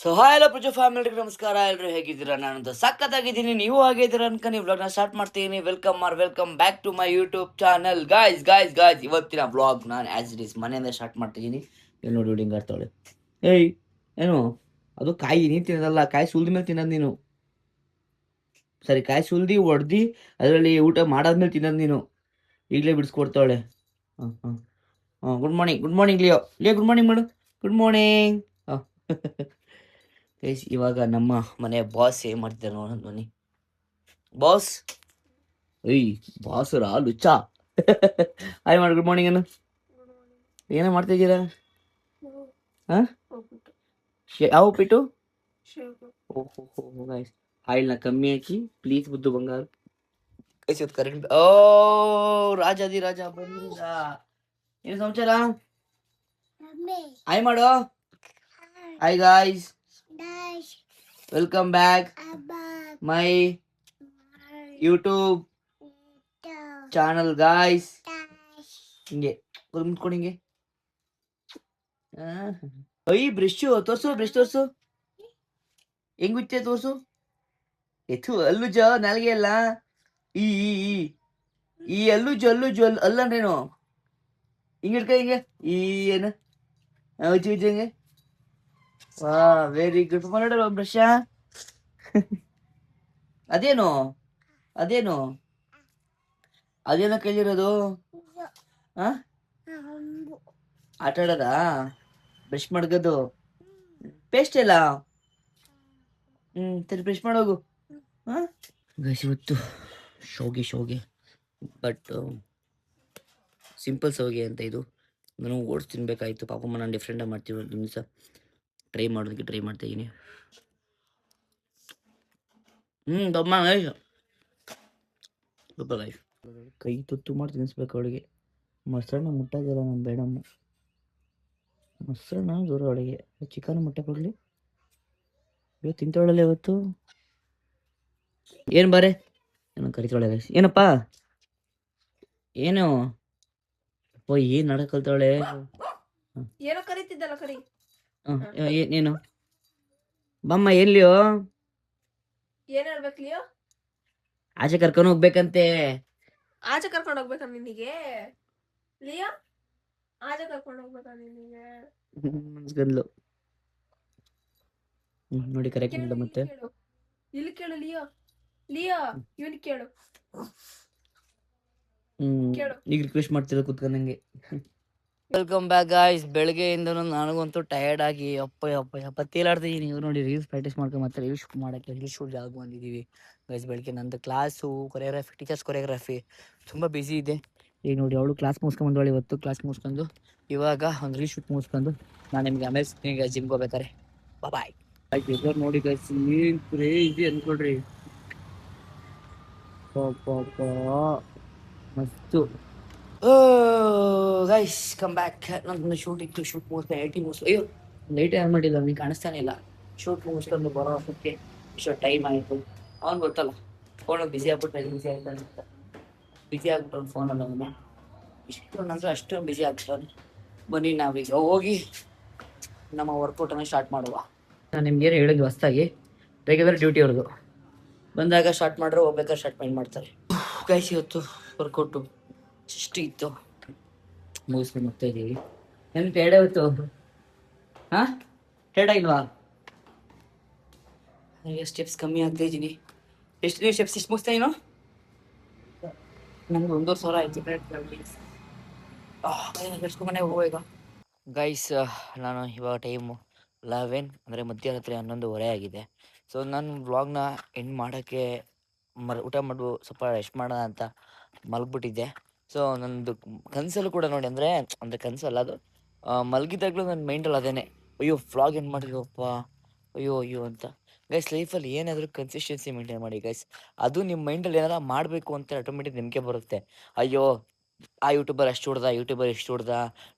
So hi ಎಲ್ಲ ಪೂಜಾ ಫ್ಯಾಮಿಲಿಗೆ ನಮಸ್ಕಾರ. ಎಲ್ಲರೂ ಹೇಗಿದ್ದೀರಾ? ನಾನಂತೂ ಸಖತ್ತಾಗಿದ್ದೀನಿ, ನೀವು ಹಾಗಿದ್ದೀರಾ ಅನ್ಕೊಂಡು ವ್ಲಾಗ್ನ ಸ್ಟಾರ್ಟ್ ಮಾಡ್ತೀನಿ. Welcome back to my YouTube channel. Guys ಇವತ್ತಿನ ವ್ಲಾಗ್ ನಾನು ಆಸ್ ಇಟ್ ಈಸ್ ಮನೆಯಿಂದ ಸ್ಟಾರ್ಟ್ ಮಾಡ್ತಿದ್ದೀನಿ. ಇಲ್ಲಿ ನೋಡಿ ಹುಡುಗಿ ಆಡ್ತಾಳೆ. ಏಯ್ ಏನು ಅದು ಕಾಯಿ ನೀನು ತಿನ್ನೋದಲ್ಲ, ಕಾಯಿ ಸುಲ್ದ ಮೇಲೆ ತಿನ್ನೋದು ನೀನು. ಸರಿ, ಕಾಯಿ ಸುಲ್ದಿ ಹೊಡ್ದು ಅದರಲ್ಲಿ ಊಟ ಮಾಡಾದ್ಮೇಲೆ ತಿನ್ನೋದು ನೀನು. ಈಗಲೇ ಬಿಡಿಸ್ಕೊಡ್ತಾಳೆ. ಹಾಂ ಹಾಂ ಹಾಂ good morning Leo good morning ಮಾಡು. Good morning. ಹಾಂ ಗೈಸ್, ಇವಾಗ ನಮ್ಮ ಮನೆ ಬಾಸ್ ಏನ್ ಮಾಡ್ತಿದ್ದಾರೆ ನೋಡೋಣ ಬನ್ನಿ. ಬಾಸ್, ಏಯ್ ಬಾಸುರಾ ಲುಚ್ಚಾ. ಹಾಯ್ ಮಾಡಿ ಗುಡ್ ಮಾರ್ನಿಂಗ್ ಅನ್ನು. ಏನೋ ಮಾಡ್ತಾ ಇದ್ದೀರಾ? ಹಾಂ ಯಾವ ಉಪ್ಪಿಟ್ಟು? ಓಹೋ ಗೈಸ್, ಆಯಿಲ್ನ ಕಮ್ಮಿ ಹಾಕಿ ಪ್ಲೀಸ್ ಬುದ್ದು ಬಂಗಾರ. ಗೈಸ್ ಇವತ್ತು ಕರೆಂಟ್. ಓ ರಾಜ ಬಂದ. ಏನು ಸಮಾಚಾರ? ಹಾಯ್ ಮಾಡು. Hi guys, welcome back my YouTube channel guys. ಹಿಂಗೆ ಕುತ್ಕೊಂಡು ಹಿಂಗೆ ಐ ಬ್ರಷ್ ತೋರ್ಸು ಹೆಂಗುಚ್ಚೆ ತೋರ್ಸು. ಎತ್ತು ಅಲ್ಲುಜ ನಾಲ್ಗೆ ಅಲ್ಲ, ಈ ಈ ಈ ಅಲ್ಲುಜು ಅಲ್ಲಂದ್ರೇನು? ಹಿಂಗೆ ಹಿಡ್ಕ ಹಿಂಗೆ ಈ ಏನು ಹಂಗೆ. ವಾ ವೆರಿ ಗುಡ್ ಮಾಡೋಣ ಬ್ರಷ. ಅದೇನು ಅದೇನೋ ಕೈಲಿರೋದು? ಹಾ ಆಟ ಆಡೋದಾ? ಬ್ರಷ್ ಮಾಡ್ಕೋದು ಪೇಸ್ಟ್ ಎಲ್ಲ ಸರಿ ಬ್ರಷ್ ಮಾಡೋಗು. ಗೈಸ್ ಇವತ್ತು ಶೋಗೆ ಬಟ್ ಸಿಂಪಲ್ ಸೋಗೆ ಅಂತ. ಇದು ನಾನು ಓಟ್ಸ್ ತಿನ್ಬೇಕಾಯ್ತು. ಪಾಪಮ್ಮ ನಾನು ಡಿಫ್ರೆಂಟಾಗಿ ಮಾಡ್ತೀವಿ ಒಂದು ದಿವಸ ಟ್ರೈ ಮಾಡ್ತಾ ಇದ್ದೀನಿ. ಗೈಸ್ ಕೈ ತುತ್ತು ಮಾಡಿ ತಿನ್ನಿಸ್ಬೇಕು ಅವಳಿಗೆ. ಮೊಸರನ್ನ ಮುಟ್ಟಾಗಿಲ್ಲ ನಮ್ಮ ಬೇಡಮ್ಮ. ಮೊಸರನ್ನ ದೂರ ಅವಳಿಗೆ. ಚಿಕನ್ ಮುಟ್ಟೆ ಕೊಡಲಿ. ಇವತ್ತು ತಿಂತವಳಲ್ಲ ಇವತ್ತು. ಏನು ಬಾರೆ ಏನೋ ಕರಿತಾಳೆ ಗೈಸ್. ಏನಪ್ಪ ಏನು ಓ ಏನು ನಡ ಕಲ್ತಾಳೆ? ಏನೋ ಕರೀತಿದ್ದಲ್ಲ ಕರಿ. ಏನು ಬಮ್ಮ ಎಲ್ಲಿಯೋ? ಏನ್ ಹೇಳ್ಬೇಕು ಲಿಯೋ? ಆಚೆ ಕರ್ಕೊಂಡು ಹೋಗ್ಬೇಕಂತೆ. ಆಚೆ ಕರ್ಕೊಂಡು ಹೋಗ್ಬೇಕಾ ನಿನಗೆ ಲಿಯೋ? ಆಚೆ ಕರ್ಕೊಂಡು ಹೋಗ್ಬೇಕಾ ನಿನಗೆ? ಮನ್ಸ್ಗಂದ್ಲು ನೋಡಿ ಕರೆಕ್ಟ್ ಮಾಡಿದ. ಮತ್ತೆ ಇಲ್ಲಿ ಕೇಳು ಲಿಯೋ ಇವನ್ ಕೇಳು. ಈಗ ರಿಕ್ವೆಸ್ಟ್ ಮಾಡ್ತಿರೋ ಕುತ್ಕೊಂಡಂಗೆ. Welcome back guys. ಬೆಳಗ್ಗೆಯಿಂದ ನನಗಂತೂ ಟಯರ್ಡ್ ಆಗಿ ಅಪ್ಪ ತೇಲಾಡ್ತಿದ್ದೀನಿ. ಇವ್ರು ನೋಡಿ ರೀಲ್ಸ್ ಪ್ರಾಕ್ಟೀಸ್ ಮಾಡ್ಕೊಂಡು ಮತ್ತೆ ರೀಲ್ಸ್ ಶೂಟ್ ಮಾಡೋಕ್ಕೆ ರೀಲ್ಸ್ ಶೂಟ್ ಜಾಗ ಬಂದಿದ್ದೀವಿ ಗೈಸ್. ಬೆಳಗ್ಗೆ ನಂದು ಕ್ಲಾಸು ಟೀಚರ್ಸ್ ಕೊರಿಯೋಗ್ರಫಿ ತುಂಬ ಬ್ಯುಸಿ ಇದೆ. ಈಗ ನೋಡಿ ಅವಳು ಕ್ಲಾಸ್ ಮುಗಿಸ್ಕೊಂಡ್ಬಂದವಳು. ಇವತ್ತು ಕ್ಲಾಸ್ ಮುಗಿಸ್ಕೊಂಡು ಇವಾಗ ಒಂದು ರೀಲ್ ಶೂಟ್ ಮುಗಿಸ್ಕೊಂಡು ನಾನು ನಿಮಗೆ ಆಮೇಲೆ ಸಿಗ್ತೀನಿ ಜಿಮ್ಗೆ ಹೋಗ್ಬೇಕಾರೆ. ಬಾಯ್. ವೆದರ್ ನೋಡಿ ಗೈಸ್ ಏನು ಕ್ರೇಜಿ ಅಂದ್ಕೊಳ್ರಿ. ಮಸ್ತು. Guys come back. ನಂದು ಶೂಟ್ ಮುಗಿಸ್ತಾ 80 ಮುಗಿಸ್ತು. ಅಯ್ಯೋ ಲೈಟ್ ಆನ್ ಮಾಡಿಲ್ಲ, ನೀನು ಕಾಣಿಸ್ತಾನೆ ಇಲ್ಲ. ಶೂಟ್ ಮುಗಿಸ್ಕೊಂಡು ಬರೋ ಅಷ್ಟಕ್ಕೆ ಇಷ್ಟೊಂದು ಟೈಮ್ ಆಯಿತು. ಅವ್ನು ಗೊತ್ತಲ್ಲ ಫೋನಲ್ಲಿ ಬಿಸಿ ಆಗ್ಬಿಟ್ಟು ಫೋನಲ್ಲಿ ಅವನು ಇಷ್ಟೊಂದು ಅಂದರೆ ಅಷ್ಟೊಂದು ಬಿಸಿ ಆಗ್ಬಿಟ್ಟವನು. ಬನ್ನಿ ನಾವೀಗ ಹೋಗಿ ನಮ್ಮ ವರ್ಕೌಟನ್ನು ಸ್ಟಾರ್ಟ್ ಮಾಡುವ. ನಾನು ನಿಮ್ಗೇನು ಹೇಳಿದ್ವಿ ಹೊಸ್ದಾಗಿ ರೆಗ್ಯುಲರ್ ಡ್ಯೂಟಿ ಅವ್ರದ್ದು. ಬಂದಾಗ ಸ್ಟಾರ್ಟ್ ಮಾಡ್ರೆ ಹೋಗ್ಬೇಕಾದ್ರೆ ಸ್ಟಾರ್ಟ್ ಮಾಡ್ತಾರೆ ಗೈಸ್. ಇವತ್ತು ವರ್ಕೌಟು ಇಷ್ಟು ಇತ್ತು, ಮುಗಿಸ್ಕೊಂಡು ಹೋಗ್ತಾ ಇದ್ದೀವಿ. ಏನು ಟೇಡ ಇವತ್ತು? ಹಾಂ ಟೇಡ ಇಲ್ವಾ? ನನಗೆ ಸ್ಟೆಪ್ಸ್ ಕಮ್ಮಿ ಆಗ್ತಾ ಇದ್ದೀನಿ. ಎಷ್ಟು ಸ್ಟೆಪ್ಸ್ ಮುಗಿಸ್ತಾ ಏನೋ? ನಮ್ಗೆ 1,500 ಆಯಿತು. ಕೆಡ್ಸ್ಕೊಂಬನೆ ಹೋಗುವ ಗೈಸ್. ನಾನು ಇವಾಗ ಟೈಮು 11 ಅಂದರೆ ಮಧ್ಯರಾತ್ರಿ 11:30 ಆಗಿದೆ. ಸೊ ನಾನು ವ್ಲಾಗ್ನ ಎಂಡ್ ಮಾಡೋಕ್ಕೆ ಊಟ ಮಾಡ್ಬೋ ಸ್ವಲ್ಪ ರೆಸ್ಟ್ ಮಾಡೋಣ ಅಂತ ಮಲಗ್ಬಿಟ್ಟಿದ್ದೆ. ಸೊ ನಂದು ಕನಸಲ್ಲೂ ಕೂಡ ನೋಡಿ ಅಂದರೆ ಕನಸಲ್ಲ ಅದು, ಮಲಗಿದಾಗಲೂ ನನ್ನ ಮೈಂಡಲ್ಲಿ ಅದೇನೆ, ಅಯ್ಯೋ ವ್ಲಾಗ್ ಎಂಡ್ ಮಾಡಿದ್ವಪ್ಪ, ಅಯ್ಯೋ ಅಂತ. ಗೈಸ್ ಲೈಫಲ್ಲಿ ಏನಾದರೂ ಕನ್ಸಿಸ್ಟೆನ್ಸಿ ಮೇಂಟೈನ್ ಮಾಡಿ ಗೈಸ್. ಅದು ನಿಮ್ಮ ಮೈಂಡಲ್ಲಿ ಏನಾರ ಮಾಡಬೇಕು ಅಂತ ಆಟೋಮೆಟಿಕ್ ನಿಮಗೆ ಬರುತ್ತೆ. ಅಯ್ಯೋ ಆ ಯೂಟ್ಯೂಬರ್ ಇಷ್ಟು ಹೊಡ್ದ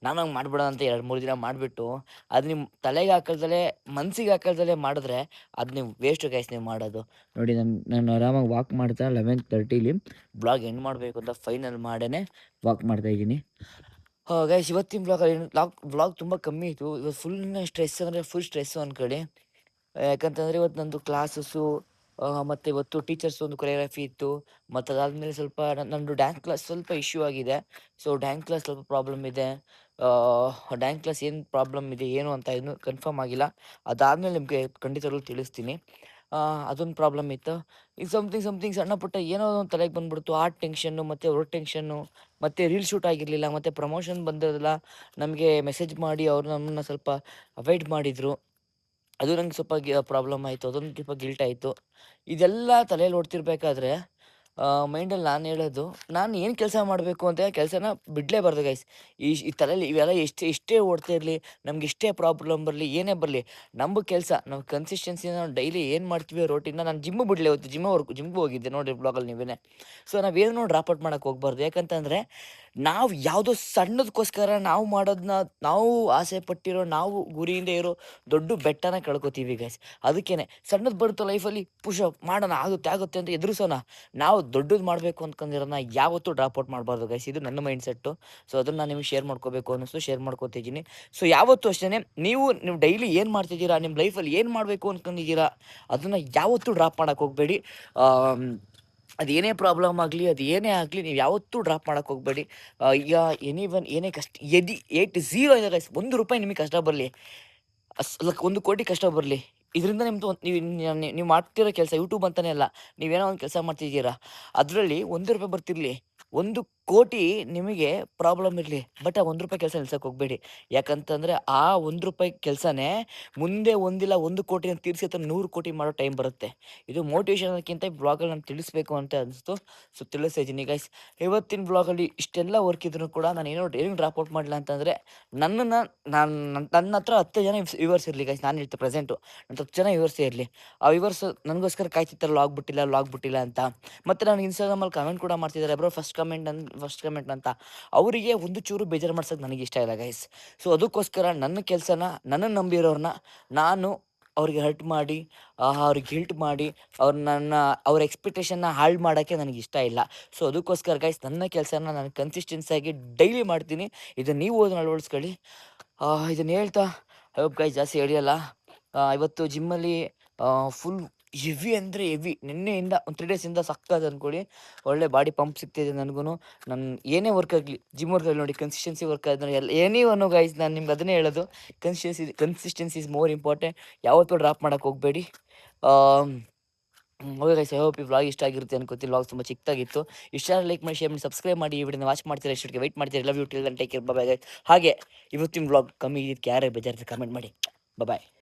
ನಾನು ಹಂಗೆ ಮಾಡ್ಬೇಡ ಅಂತ 2-3 ದಿನ ಮಾಡಿಬಿಟ್ಟು ಅದು ನಿಮ್ಮ ತಲೆಗೆ ಹಾಕಲ್ದಲೇ ಮನಸ್ಸಿಗೆ ಹಾಕಲ್ದಲೇ ಮಾಡಿದ್ರೆ ಅದು ನೀವು ವೇಸ್ಟ್ ಗೈಸ್ ನೀವು ಮಾಡೋದು. ನೋಡಿ ನಾನು ಆರಾಮಾಗಿ ವಾಕ್ ಮಾಡ್ತಾ 11:30 ಬ್ಲಾಗ್ ಎಂಡ್ ಮಾಡಬೇಕು ಅಂತ ಫೈನಲ್ ಮಾಡೇ ವಾಕ್ ಮಾಡ್ತಾ ಇದ್ದೀನಿ. ಗೈಸ್ ಇವತ್ತಿನ ವ್ಲಾಗ್ ತುಂಬ ಕಮ್ಮಿ ಇತ್ತು. ಇವತ್ತು ಫುಲ್ ಸ್ಟ್ರೆಸ್ ಅಂದರೆ ಫುಲ್ ಸ್ಟ್ರೆಸ್ಸು ಅಂದ್ಕೊಳ್ಳಿ. ಯಾಕಂತಂದರೆ ಇವತ್ತು ನಂದು ಕ್ಲಾಸಸ್ಸು ಮತ್ತು ಇವತ್ತು ಟೀಚರ್ಸ್ ಒಂದು ಕೊರಿಯೋಗ್ರಫಿ ಇತ್ತು. ಮತ್ತು ಅದಾದಮೇಲೆ ಸ್ವಲ್ಪ ನಂದು ಡ್ಯಾನ್ಸ್ ಕ್ಲಾಸ್ ಸ್ವಲ್ಪ ಇಶ್ಯೂ ಆಗಿದೆ. ಸೊ ಡ್ಯಾನ್ಸ್ ಕ್ಲಾಸ್ ಸ್ವಲ್ಪ ಪ್ರಾಬ್ಲಮ್ ಇದೆ. ಡ್ಯಾನ್ಸ್ ಕ್ಲಾಸ್ ಏನು ಪ್ರಾಬ್ಲಮ್ ಇದೆ ಏನು ಅಂತ ಇನ್ನೂ ಕನ್ಫರ್ಮ್ ಆಗಿಲ್ಲ. ಅದಾದಮೇಲೆ ನಿಮಗೆ ಖಂಡಿತವಾಗ್ಲೂ ತಿಳಿಸ್ತೀನಿ. ಅದೊಂದು ಪ್ರಾಬ್ಲಮ್ ಇತ್ತು. ಈಗ ಸಮಥಿಂಗ್ ಸಣ್ಣ ಪುಟ್ಟ ಏನೋ ಒಂದು ತಲೆಗೆ ಬಂದ್ಬಿಡ್ತು. ಆ ಟೆನ್ಷನ್ನು ಮತ್ತು ವರ್ಕ್ ಟೆನ್ಷನ್ನು ಮತ್ತು ರೀಲ್ ಶೂಟ್ ಆಗಿರಲಿಲ್ಲ ಮತ್ತು ಪ್ರಮೋಷನ್ ಬಂದಿರಲಿಲ್ಲ. ನಮಗೆ ಮೆಸೇಜ್ ಮಾಡಿ ಅವರು ನಮ್ಮನ್ನು ಸ್ವಲ್ಪ ಅವಾಯ್ಡ್ ಮಾಡಿದರು. ಅದು ನಂಗೆ ಸ್ವಲ್ಪ ಪ್ರಾಬ್ಲಮ್ ಆಯಿತು. ಅದೊಂದು ಸ್ವಲ್ಪ ಗಿಲ್ಟ್ ಆಯಿತು. ಇದೆಲ್ಲ ತಲೆಯಲ್ಲಿ ಓಡ್ತಿರ್ಬೇಕಾದ್ರೆ ಮೈಂಡಲ್ಲಿ ನಾನು ಹೇಳೋದು, ನಾನು ಏನು ಕೆಲಸ ಮಾಡಬೇಕು ಅಂತ ಕೆಲಸನ ಬಿಡಲೇಬಾರ್ದು ಗೈಸ್. ಈ ತಲೆಯಲ್ಲಿ ಇವೆಲ್ಲ ಎಷ್ಟೇ ಓಡ್ತಾ ಇರಲಿ, ನಮ್ಗೆ ಎಷ್ಟೇ ಪ್ರಾಬ್ಲಮ್ ಬರಲಿ, ಏನೇ ಬರಲಿ, ನಮ್ಮ ಕೆಲಸ ನಾವು ಕನ್ಸಿಸ್ಟೆನ್ಸಿನ ನಾವು ಡೈಲಿ ಏನು ಮಾಡ್ತೀವಿ ರೋಟೀನ. ನಾನು ಜಿಮ್ಮು ಬಿಡಲಿ, ಇವತ್ತು ಜಿಮ್ಗೆ ಹೋಗಿದ್ದೆ ನೋಡಿ ಬ್ಲಾಗಲ್ಲಿ ನೀವೇ. ಸೊ ನಾವೇನೋ ಡ್ರಾಪ್ ಔಟ್ ಮಾಡೋಕ್ಕೆ ಹೋಗ್ಬಾರ್ದು. ಯಾಕಂತಂದರೆ ನಾವು ಯಾವುದೋ ಸಣ್ಣದಕ್ಕೋಸ್ಕರ ನಾವು ಮಾಡೋದನ್ನ, ನಾವು ಆಸೆ ಪಟ್ಟಿರೋ, ನಾವು ಗುರಿಯಿಂದ ಇರೋ ದೊಡ್ಡ ಬೆಟ್ಟನ ಕಳ್ಕೊತೀವಿ ಗೈಸ್. ಅದಕ್ಕೇ ಸಣ್ಣದು ಬರುತ್ತೋ ಲೈಫಲ್ಲಿ, ಪುಷಪ್ ಮಾಡೋಣ, ಆಗುತ್ತೆ ಅಂತ ಎದುರಿಸೋಣ. ನಾವು ದೊಡ್ಡದು ಮಾಡಬೇಕು ಅಂದ್ಕೊಂಡಿರೋದನ್ನ ಯಾವತ್ತೂ ಡ್ರಾಪ್ ಔಟ್ ಮಾಡಬಾರ್ದು ಗೈಸ್. ಇದು ನನ್ನ ಮೈಂಡ್ ಸೆಟ್ಟು. ಸೊ ಅದನ್ನು ನಾನು ನಿಮಗೆ ಶೇರ್ ಮಾಡ್ಕೋಬೇಕು ಅನ್ನಿಸ್ತು, ಶೇರ್ ಮಾಡ್ಕೋತಿದ್ದೀನಿ. ಸೊ ಯಾವತ್ತೂ ಅಷ್ಟೇ, ನೀವು ಡೈಲಿ ಏನು ಮಾಡ್ತಿದ್ದೀರಾ, ನಿಮ್ಮ ಲೈಫಲ್ಲಿ ಏನು ಮಾಡಬೇಕು ಅಂದ್ಕೊಂಡಿದ್ದೀರಾ, ಅದನ್ನು ಯಾವತ್ತೂ ಡ್ರಾಪ್ ಮಾಡೋಕ್ಕೆ ಹೋಗಬೇಡಿ. ಅದು ಏನೇ ಪ್ರಾಬ್ಲಮ್ ಆಗಲಿ, ಅದು ಏನೇ ಆಗಲಿ, ನೀವು ಯಾವತ್ತೂ ಡ್ರಾಪ್ ಮಾಡೋಕ್ಕೆ ಹೋಗಬೇಡಿ. ಈಗ ಏನೇ ಕಷ್ಟ $80 ಇದೆ ಗೈಸ್. ₹1 ನಿಮಗೆ ಕಷ್ಟ ಬರಲಿ, ಲೈಕ್ 1 ಕೋಟಿ ಕಷ್ಟ ಬರಲಿ, ಇದರಿಂದ ನಿಮ್ಮದು ನೀವು ಮಾಡ್ತಿರೋ ಕೆಲಸ ಯೂಟ್ಯೂಬ್ ಅಂತಲೇ ಅಲ್ಲ, ನೀವೇನೋ ಒಂದು ಕೆಲಸ ಮಾಡ್ತಿದ್ದೀರಾ, ಅದರಲ್ಲಿ ₹1 ಬರ್ತಿರಲಿ, 1 ಕೋಟಿ ನಿಮಗೆ ಪ್ರಾಬ್ಲಮ್ ಇರಲಿ, ಬಟ್ ಆ ₹1 ಕೆಲಸ ನಿಲ್ಸಕ್ಕೆ ಹೋಗಬೇಡಿ. ಯಾಕಂತಂದರೆ ಆ ₹1 ಕೆಲಸನೇ ಮುಂದೆ ಒಂದಿಲ್ಲ 1 ಕೋಟಿನ ತೀರಿಸಿ ಅಥವಾ 100 ಕೋಟಿ ಮಾಡೋ ಟೈಮ್ ಬರುತ್ತೆ. ಇದು ಮೋಟಿವೇಶನ್ ಅನ್ನೋಕ್ಕಿಂತ ಈ ಬ್ಲಾಗಲ್ಲಿ ನಾನು ತಿಳಿಸ್ಬೇಕು ಅಂತ ಅನಿಸ್ತು. ಸೊ ತಿಳಿಸ್ತಾ ಇದ್ದೀನಿ ಗೈಸ್. ಇವತ್ತಿನ ಬ್ಲಾಗಲ್ಲಿ ಇಷ್ಟೆಲ್ಲ ವರ್ಕ್ ಇದ್ರೂ ಕೂಡ ನಾನು ಏನೋ ಡ್ರಾಪ್ ಔಟ್ ಮಾಡಿಲ್ಲ ಅಂತಂದರೆ, ನನ್ನ ಹತ್ರ 10 ಜನ ವ್ಯೂವರ್ಸ್ ಇರಲಿ ಗೈಸ್. ನಾನು ಹೇಳ್ತೆ ಪ್ರೆಸೆಂಟು ನನ್ನ 10 ಜನ ವ್ಯೂವರ್ಸೇ ಇರಲಿ. ಆ ವ್ಯೂವರ್ಸ್ ನನಗೋಸ್ಕರ ಕಾಯ್ತಿರ್ತಾರೆ, ಲಾಗ್ ಬಿಟ್ಟಿಲ್ಲ ಅಂತ. ಮತ್ತು ನನಗೆ ಇನ್ಸ್ಟಾಗ್ರಾಮಲ್ಲಿ ಕಮೆಂಟ್ ಕೂಡ ಮಾಡ್ತಿದ್ದಾರೆ, ಬ್ರೋ ಫಸ್ಟ್ ಕಮೆಂಟ್ ಅಂತ. ಅವರಿಗೆ ಒಂದು ಚೂರು ಬೇಜಾರು ಮಾಡ್ಸೋಕ್ಕೆ ನನಗೆ ಇಷ್ಟ ಇಲ್ಲ ಗೈಸ್. ಸೊ ಅದಕ್ಕೋಸ್ಕರ ನನ್ನ ಕೆಲಸನ, ನನ್ನನ್ನು ನಂಬಿರೋರನ್ನ ನಾನು ಅವ್ರಿಗೆ ಹರ್ಟ್ ಮಾಡಿ, ಅವ್ರಿಗೆ ಗಿಲ್ಟ್ ಮಾಡಿ, ಅವ್ರ ಎಕ್ಸ್ಪೆಕ್ಟೇಷನ್ನ ಹಾಳು ಮಾಡೋಕ್ಕೆ ನನಗೆ ಇಷ್ಟ ಇಲ್ಲ. ಸೊ ಅದಕ್ಕೋಸ್ಕರ ಗೈಸ್ ನನ್ನ ಕೆಲಸನ ನಾನು ಕನ್ಸಿಸ್ಟೆನ್ಸಿಯಾಗಿ ಡೈಲಿ ಮಾಡ್ತೀನಿ. ಇದನ್ನು ನೀವು ಅದನ್ನು ಅಳವಡಿಸ್ಕೊಳ್ಳಿ. ಇದನ್ನು ಹೇಳ್ತಾ ಹೋಪ್ ಗೈಸ್ ಜಾಸ್ತಿ ಹೇಳಿಯಲ್ಲ. ಇವತ್ತು ಜಿಮ್ಮಲ್ಲಿ ಫುಲ್ ಹೆವಿ ಅಂದರೆ ಹೆವಿ, ನಿನ್ನೆಯಿಂದ ಒಂದು 3 ಡೇಸಿಂದ ಸಕ್ಕತ್ತು ಅಂದ್ಕೊಳ್ಳಿ. ಒಳ್ಳೆ ಬಾಡಿ ಪಂಪ್ ಸಿಗ್ತಿದೆ ನನಗೂ. ನನ್ನ ಏನೇ ವರ್ಕ್ ಆಗಲಿ, ಜಿಮ್ ವರ್ಕ್ ಆಗಲಿ ನೋಡಿ, ಕನ್ಸಿಸ್ಟೆನ್ಸಿ ವರ್ಕ್ ಆದರೆ ಎನಿ ಒನ್ನು ಗೈಸ್, ನಾನು ನಿಮ್ಗೆ ಅದನ್ನೇ ಹೇಳೋದು, ಕನ್ಸಿಸ್ಟೆನ್ಸಿ ಇಸ್ ಮೋರ್ ಇಂಪಾರ್ಟೆಂಟ್. ಯಾವತ್ತೂ ಡ್ರಾಪ್ ಮಾಡೋಕ್ಕೆ ಹೋಗಬೇಡಿ. ಓಕೆ ಗೈಸ್, ಐ ಹೋಪ್ ಈ ವ್ಲಾಗ್ ಇಷ್ಟ ಆಗಿರುತ್ತೆ ಅನ್ಕೋತೀನಿ. ವ್ಲಾಗ್ ತುಂಬ ಚಿಕ್ಕದಾಗಿತ್ತು. ಇಷ್ಟ ಲೈಕ್ ಮಾಡಿ, ಶೇರ್ ಮಾಡಿ, ಸಬ್ಸ್ಕ್ರೈಬ್ ಮಾಡಿ. ಈ ವಿಡಿಯೋನ ವಾಚ್ ಮಾಡ್ತೀರಾ, ಇಷ್ಟಕ್ಕೆ ವೆಯ್ಟ್ ಮಾಡ್ತೀರಾ. Love you till then, take care, bye guys. ಹಾಗೆ ಇವತ್ತಿನ ವ್ಲಾಗ್ ಕಮ್ಮಿ ಇದಕ್ಕೆ ಯಾರೇ ಬೇಜಾರಿದ್ರೆ ಕಮೆಂಟ್ ಮಾಡಿ. ಬಾಯ್.